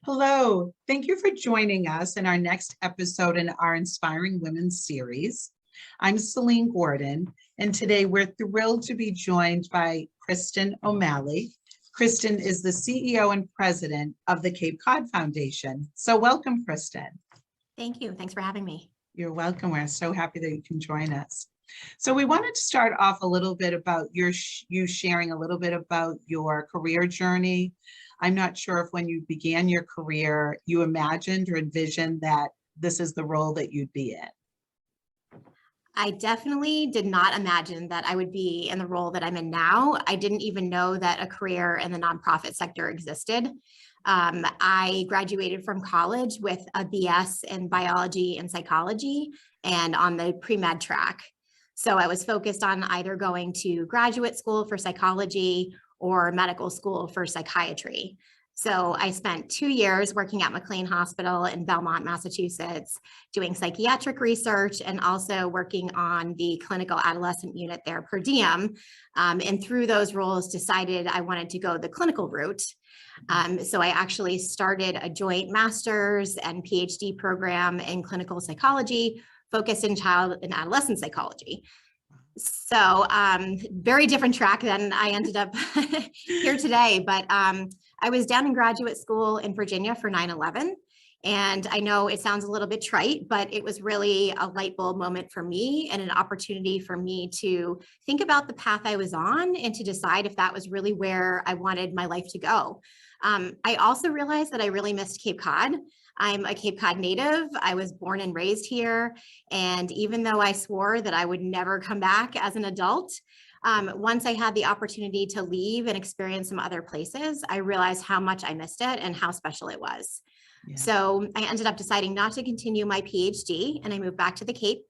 Hello, thank you for joining us in our next episode in our Inspiring Women series. I'm Celine Gordon, and today we're thrilled to be joined by Kristin O'Malley. Kristin is the CEO and president of the Cape Cod Foundation. So welcome, Kristin. Thank you. Thanks for having me. You're welcome. We're so happy that you can join us. So we wanted to start off a little bit about you sharing a little bit about your career journey. I'm not sure if when you began your career, you imagined or envisioned that this is the role that you'd be in. I definitely did not imagine that I would be in the role that I'm in now. I didn't even know that a career in the nonprofit sector existed. I graduated from college with a BS in biology and psychology and on the pre-med track. So I was focused on either going to graduate school for psychology or medical school for psychiatry. So I spent 2 years working at McLean Hospital in Belmont, Massachusetts, doing psychiatric research and also working on the clinical adolescent unit there per diem. And through those roles, decided I wanted to go the clinical route. So I actually started a joint master's and PhD program in clinical psychology, focused in child and adolescent psychology. So very different track than I ended up here today, but I was down in graduate school in Virginia for 9/11. And I know it sounds a little bit trite, but it was really a light bulb moment for me and an opportunity for me to think about the path I was on and to decide if that was really where I wanted my life to go. I also realized that I really missed Cape Cod. I'm a Cape Cod native. I was born and raised here. And even though I swore that I would never come back as an adult, once I had the opportunity to leave and experience some other places, I realized how much I missed it and how special it was. Yeah. So I ended up deciding not to continue my PhD and I moved back to the Cape.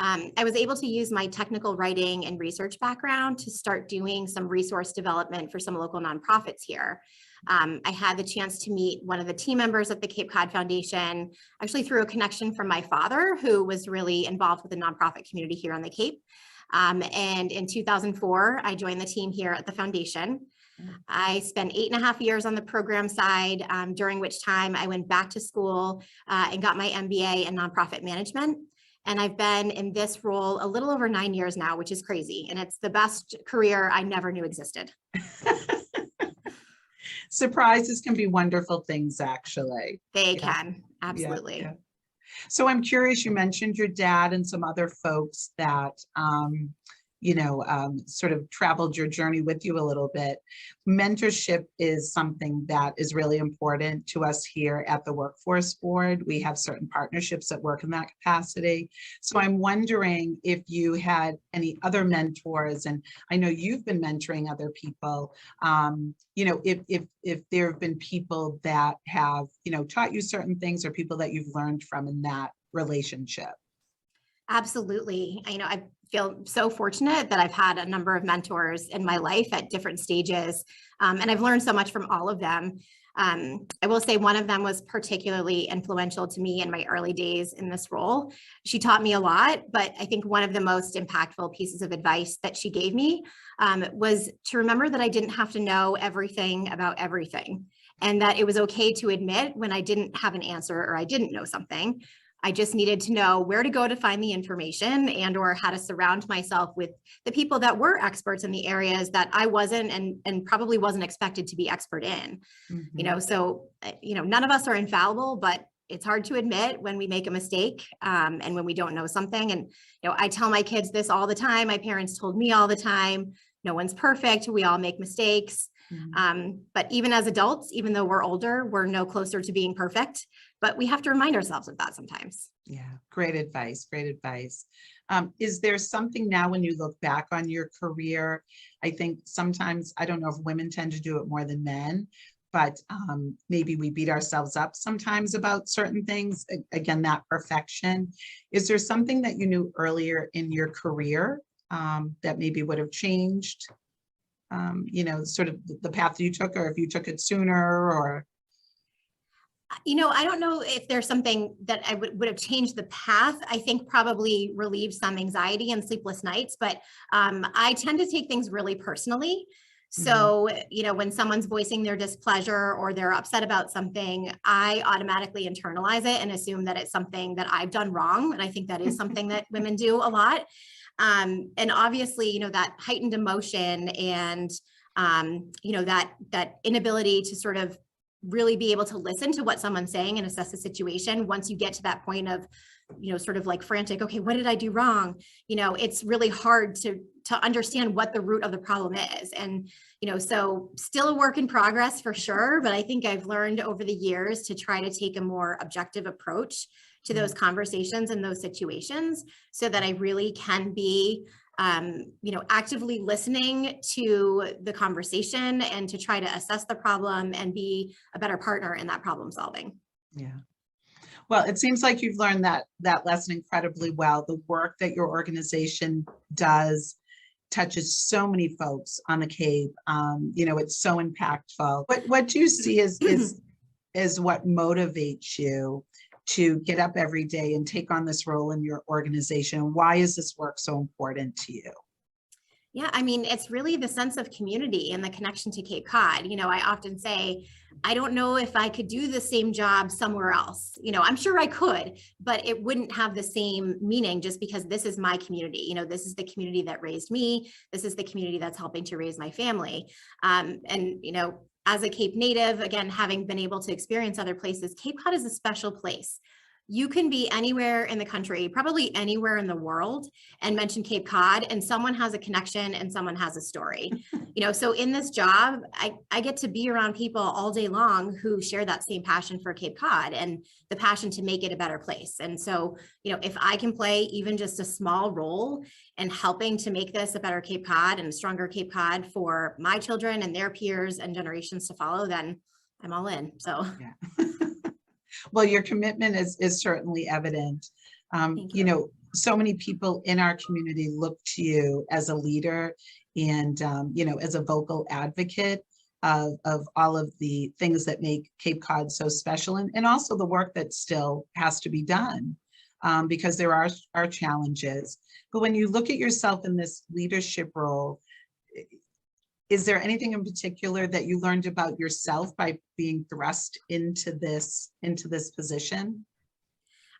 I was able to use my technical writing and research background to start doing some resource development for some local nonprofits here. I had the chance to meet one of the team members at the Cape Cod Foundation, actually through a connection from my father, who was really involved with the nonprofit community here on the Cape. And in 2004, I joined the team here at the foundation. I spent 8.5 years on the program side, during which time I went back to school and got my MBA in nonprofit management. And I've been in this role a little over 9 years now, which is crazy. And it's the best career I never knew existed. Surprises can be wonderful things, actually. They can, absolutely. Yeah. So I'm curious, you mentioned your dad and some other folks that, sort of traveled your journey with you a little bit. Mentorship is something that is really important to us here at the Workforce Board. We have certain partnerships that work in that capacity. So I'm wondering if you had any other mentors, and I know you've been mentoring other people, if there have been people that have, taught you certain things or people that you've learned from in that relationship. Absolutely. I feel so fortunate that I've had a number of mentors in my life at different stages, and I've learned so much from all of them. I will say one of them was particularly influential to me in my early days in this role. She taught me a lot, but I think one of the most impactful pieces of advice that she gave me was to remember that I didn't have to know everything about everything, and that it was okay to admit when I didn't have an answer or I didn't know something. I just needed to know where to go to find the information and or how to surround myself with the people that were experts in the areas that I wasn't and probably wasn't expected to be expert in. Mm-hmm. So none of us are infallible, but it's hard to admit when we make a mistake and when we don't know something. And I tell my kids this all the time. My parents told me all the time, no one's perfect. We all make mistakes. Mm-hmm. But even as adults, even though we're older, we're no closer to being perfect, but we have to remind ourselves of that sometimes. Yeah, great advice, great advice. Is there something now when you look back on your career? I think sometimes, I don't know if women tend to do it more than men, but maybe we beat ourselves up sometimes about certain things. Again, that perfection. Is there something that you knew earlier in your career that maybe would have changed? Sort of the path you took, or if you took it sooner, or? I don't know if there's something that I would have changed the path. I think probably relieved some anxiety and sleepless nights, but I tend to take things really personally. So, you know, when someone's voicing their displeasure or they're upset about something, I automatically internalize it and assume that it's something that I've done wrong. And I think that is something that women do a lot. And obviously, you know, that heightened emotion and, you know, that inability to sort of really be able to listen to what someone's saying and assess the situation. Once you get to that point of, you know, sort of like frantic, okay, what did I do wrong? You know, it's really hard to understand what the root of the problem is. And, you know, so still a work in progress for sure, but I think I've learned over the years to try to take a more objective approach to those conversations and those situations so that I really can be, you know, actively listening to the conversation and to try to assess the problem and be a better partner in that problem solving. Yeah. Well, it seems like you've learned that lesson incredibly well. The work that your organization does touches so many folks on the Cape. You know, it's so impactful. What do you see is what motivates you to get up every day and take on this role in your organization? Why is this work so important to you? Yeah, I mean, it's really the sense of community and the connection to Cape Cod. You know, I often say, I don't know if I could do the same job somewhere else. You know, I'm sure I could, but it wouldn't have the same meaning just because this is my community. You know, this is the community that raised me. This is the community that's helping to raise my family. And, you know, as a Cape native, again, having been able to experience other places, Cape Cod is a special place. You can be anywhere in the country, probably anywhere in the world, and mention Cape Cod, and someone has a connection and someone has a story. You know, so in this job, I get to be around people all day long who share that same passion for Cape Cod and the passion to make it a better place. And so, you know, if I can play even just a small role in helping to make this a better Cape Cod and a stronger Cape Cod for my children and their peers and generations to follow, then I'm all in. So. Yeah. Well, your commitment is certainly evident. You know, so many people in our community look to you as a leader and, you know, as a vocal advocate of all of the things that make Cape Cod so special, and also the work that still has to be done, because there are challenges. But when you look at yourself in this leadership role, is there anything in particular that you learned about yourself by being thrust into this position?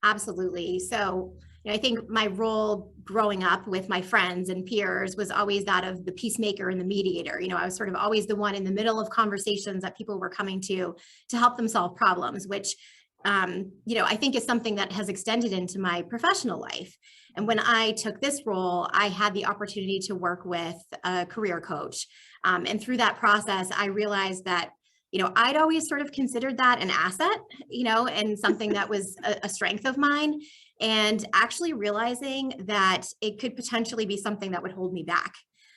Absolutely. So, you know, I think my role growing up with my friends and peers was always that of the peacemaker and the mediator. You know, I was sort of always the one in the middle of conversations that people were coming to help them solve problems, which, you know, I think is something that has extended into my professional life. And when I took this role, I had the opportunity to work with a career coach. And through that process, I realized that, you know, I'd always sort of considered that an asset, you know, and something that was a strength of mine. And actually realizing that it could potentially be something that would hold me back,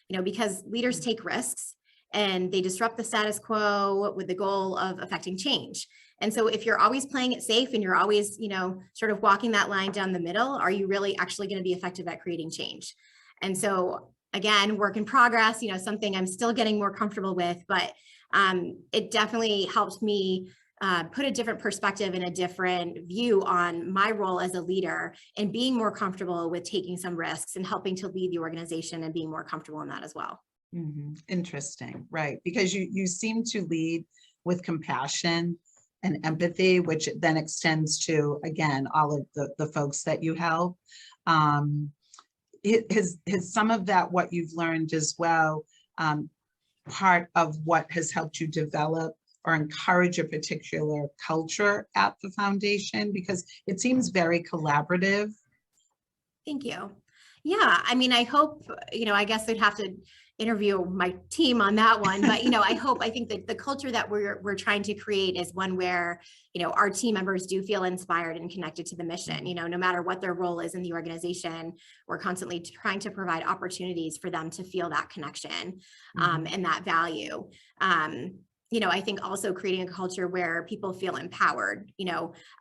you know, because leaders take risks and they disrupt the status quo with the goal of affecting change. And so if you're always playing it safe and you're always, you know, sort of walking that line down the middle, are you really actually going to be effective at creating change? And so again, work in progress, you know, something I'm still getting more comfortable with, but it definitely helped me put a different perspective and a different view on my role as a leader and being more comfortable with taking some risks and helping to lead the organization and being more comfortable in that as well. Mm-hmm. Interesting, right? Because you seem to lead with compassion and empathy, which then extends to, again, all of the folks that you help. Has some of that, what you've learned as well, part of what has helped you develop or encourage a particular culture at the foundation? Because it seems very collaborative. Thank you. Yeah, I mean, I hope, you know, I guess they'd have to interview my team on that one, but, you know, I think that the culture that we're trying to create is one where, you know, our team members do feel inspired and connected to the mission. You know, no matter what their role is in the organization, we're constantly trying to provide opportunities for them to feel that connection and that value. I think also creating a culture where people feel empowered.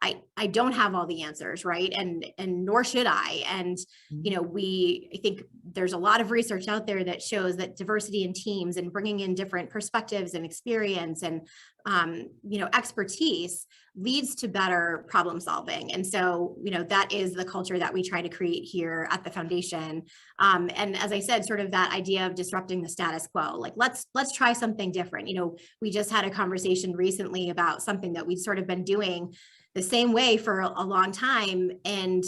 I don't have all the answers, right? And nor should I. And, I think there's a lot of research out there that shows that diversity in teams and bringing in different perspectives and experience and, expertise leads to better problem solving. And so, that is the culture that we try to create here at the foundation. And as I said, sort of that idea of disrupting the status quo, like let's try something different. We just had a conversation recently about something that we've sort of been doing the same way for a long time. And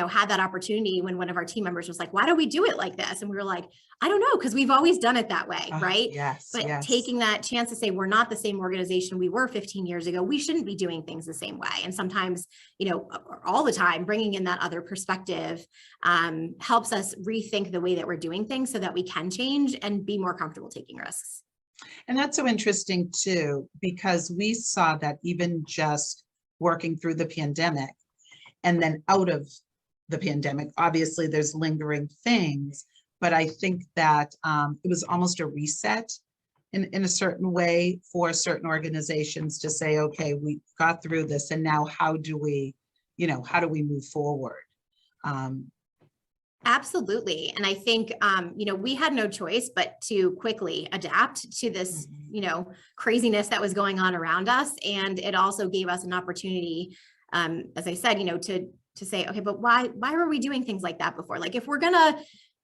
had that opportunity when one of our team members was like, why don't we do it like this? And we were like, I don't know, because we've always done it that way, right? Yes. But yes. taking that chance to say, we're not the same organization we were 15 years ago, we shouldn't be doing things the same way. And sometimes, all the time, bringing in that other perspective helps us rethink the way that we're doing things so that we can change and be more comfortable taking risks. And that's so interesting too, because we saw that even just working through the pandemic and then out of the pandemic, obviously there's lingering things, but I think that it was almost a reset in a certain way for certain organizations to say, okay, we got through this and now how do we move forward? Absolutely. And I think, we had no choice but to quickly adapt to this, craziness that was going on around us. And it also gave us an opportunity, as I said, to say, okay, but why were we doing things like that before? Like, if we're going to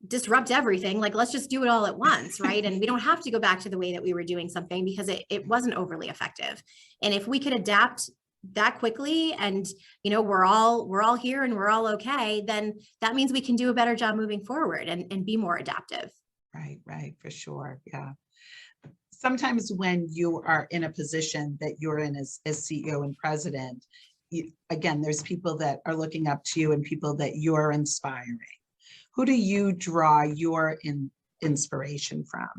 disrupt everything, like, let's just do it all at once, right? And we don't have to go back to the way that we were doing something because it wasn't overly effective. And if we could adapt that quickly and, we're all here and we're all okay, then that means we can do a better job moving forward and be more adaptive. Right, for sure. Yeah. Sometimes when you are in a position that you're in as CEO and president, again, there's people that are looking up to you and people that you're inspiring. Who do you draw your inspiration from?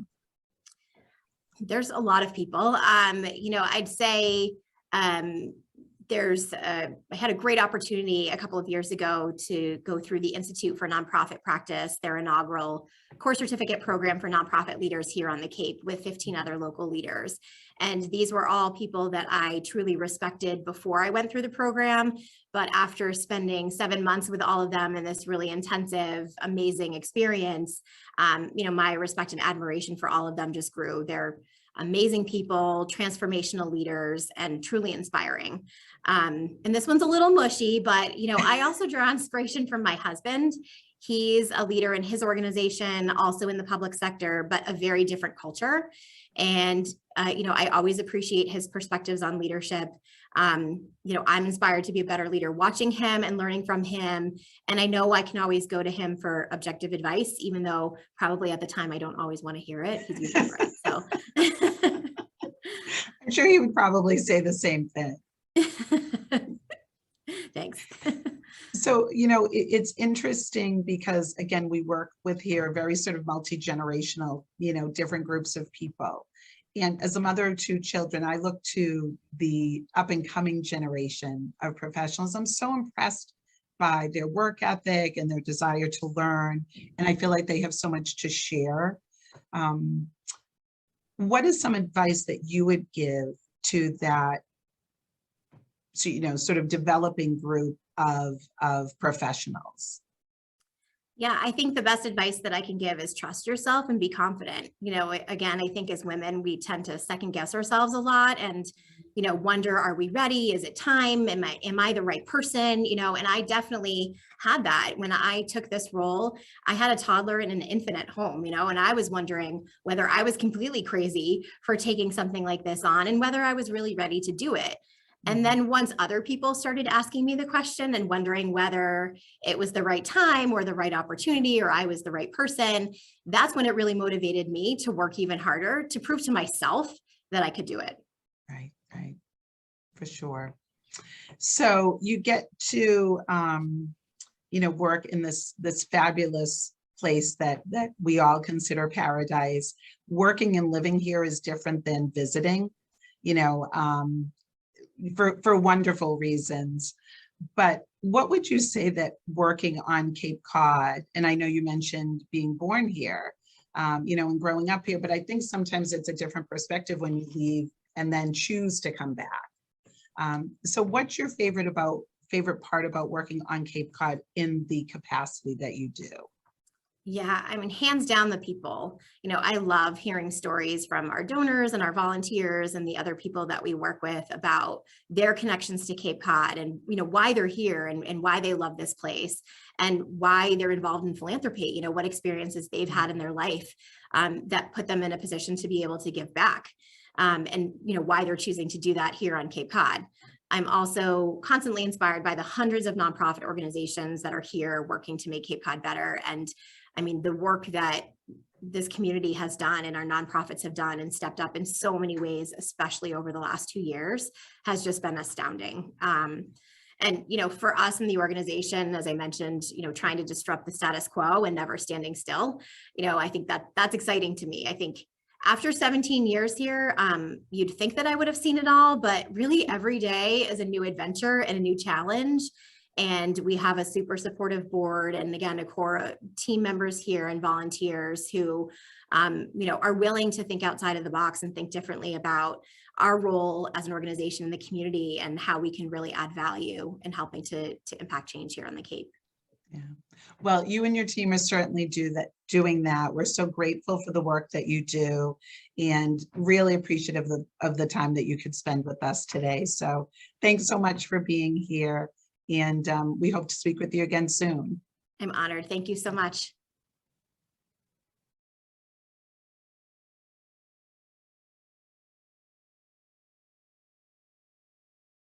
There's a lot of people. I'd say I had a great opportunity a couple of years ago to go through the Institute for Nonprofit Practice, their inaugural core certificate program for nonprofit leaders here on the Cape with 15 other local leaders. And these were all people that I truly respected before I went through the program. But after spending 7 months with all of them in this really intensive, amazing experience, my respect and admiration for all of them just grew. They're amazing people, transformational leaders, and truly inspiring. And this one's a little mushy, but I also draw inspiration from my husband. He's a leader in his organization, also in the public sector, but a very different culture. And I always appreciate his perspectives on leadership. I'm inspired to be a better leader watching him and learning from him. And I know I can always go to him for objective advice, even though probably at the time I don't always want to hear it. He's usually right. So I'm sure he would probably say the same thing. Thanks. So, it's interesting because, again, we work with here very sort of multi-generational, different groups of people. And as a mother of 2 children, I look to the up and coming generation of professionals. I'm so impressed by their work ethic and their desire to learn. And I feel like they have so much to share. What is some advice that you would give to that, sort of developing group of professionals? Yeah, I think the best advice that I can give is trust yourself and be confident. Again, I think as women, we tend to second guess ourselves a lot and, wonder, are we ready? Is it time? Am I the right person? And I definitely had that. When I took this role, I had a toddler and an infant at home, and I was wondering whether I was completely crazy for taking something like this on and whether I was really ready to do it. And then once other people started asking me the question and wondering whether it was the right time or the right opportunity or I was the right person, that's when it really motivated me to work even harder to prove to myself that I could do it. Right, for sure. So you get to, work in this fabulous place that we all consider paradise. Working and living here is different than visiting, for wonderful reasons. But what would you say that working on Cape Cod, and I know you mentioned being born here, you know, and growing up here, but I think sometimes it's a different perspective when you leave and then choose to come back. So what's your favorite part about working on Cape Cod in the capacity that you do? Yeah, I mean, hands down the people. You know, I love hearing stories from our donors and our volunteers and the other people that we work with about their connections to Cape Cod and, you know, why they're here and why they love this place and why they're involved in philanthropy, you know, what experiences they've had in their life that put them in a position to be able to give back. And, you know, why they're choosing to do that here on Cape Cod. I'm also constantly inspired by the hundreds of nonprofit organizations that are here working to make Cape Cod better. And I mean, the work that this community has done and our nonprofits have done and stepped up in so many ways, especially over the last 2 years, has just been astounding. And, you know, for us in the organization, as I mentioned, you know, trying to disrupt the status quo and never standing still, you know, I think that that's exciting to me. I think after 17 years here, you'd think that I would have seen it all, but really every day is a new adventure and a new challenge. And we have a super supportive board and again, a core team members here and volunteers who, you know, are willing to think outside of the box and think differently about our role as an organization in the community and how we can really add value in helping to impact change here on the Cape. Yeah. Well, you and your team are certainly doing that. We're so grateful for the work that you do and really appreciative of the time that you could spend with us today. So thanks so much for being here. And we hope to speak with you again soon. I'm honored. Thank you so much.